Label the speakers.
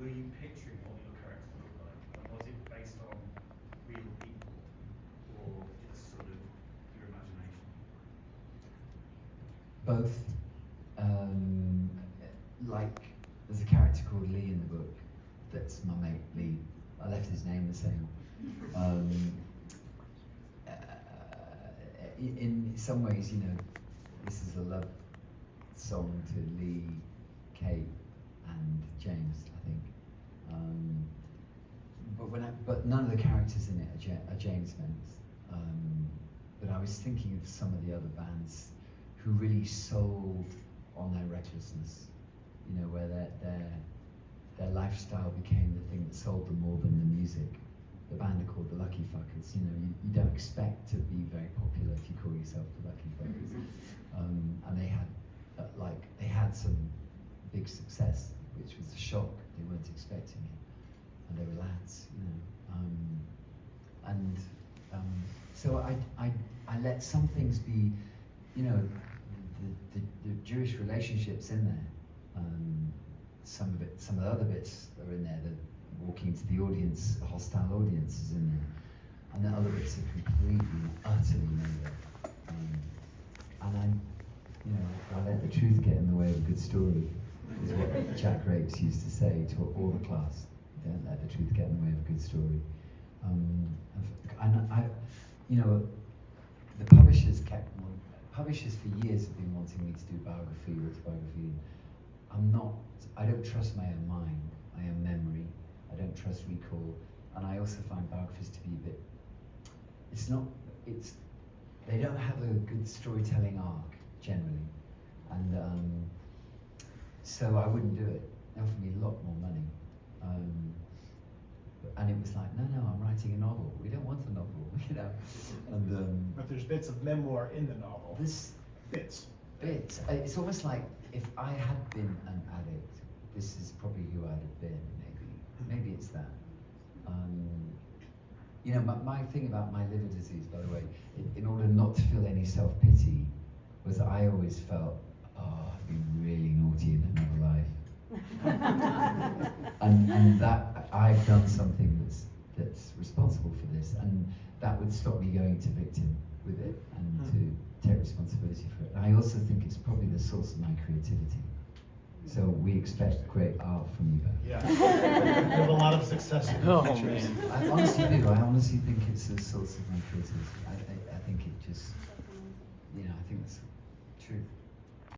Speaker 1: were you picturing what your character looked like? And was it based on real people or just sort of your imagination?
Speaker 2: Both. Like, there's a character called Lee in the book. That's my mate Lee. I left his name the same. In some ways, you know, this is a love song to Lee, Kate, and James, I think. But none of the characters in it are James members. But I was thinking of some of the other bands who really sold on their recklessness. You know, where their lifestyle became the thing that sold them more than the music. The band are called the Lucky Fuckers. You know, you don't expect to be very popular if you call yourself the Lucky Fuckers. And they had some big success, which was a shock. They weren't expecting it, and they were lads, you know. So I let some things be, you know, the Jewish relationships in there. Some of the other bits are in there. The walking into the audience, a hostile audience is in there, and the other bits are completely, utterly made up. And I let the truth get in the way of a good story, is what Jack Rapes used to say to all the class. Don't let the truth get in the way of a good story. The publishers for years have been wanting me to do biography, autobiography. I don't trust my own mind, my own memory. I don't trust recall, and I also find biographies to be a bit, they don't have a good storytelling arc, generally. And so I wouldn't do it. They offered me a lot more money. And it was like, no, I'm writing a novel. We don't want a novel, you know. And
Speaker 3: but there's bits of memoir in the novel.
Speaker 2: This
Speaker 3: bits.
Speaker 2: It's almost like if I had been an addict, this is probably who I'd have been. Maybe it's that. You know, my thing about my liver disease, by the way, in order not to feel any self-pity, was that I always felt, oh, I've been really naughty in another life. and that I've done something that's responsible for this, and that would stop me going to victim with it and to take responsibility for it. And I also think it's probably the source of my creativity. So we expect great art from you both.
Speaker 3: Yeah, you have a lot of success in the future.
Speaker 2: I honestly do. I honestly think it's the source of my creativity. I think it just, you know, I think it's true.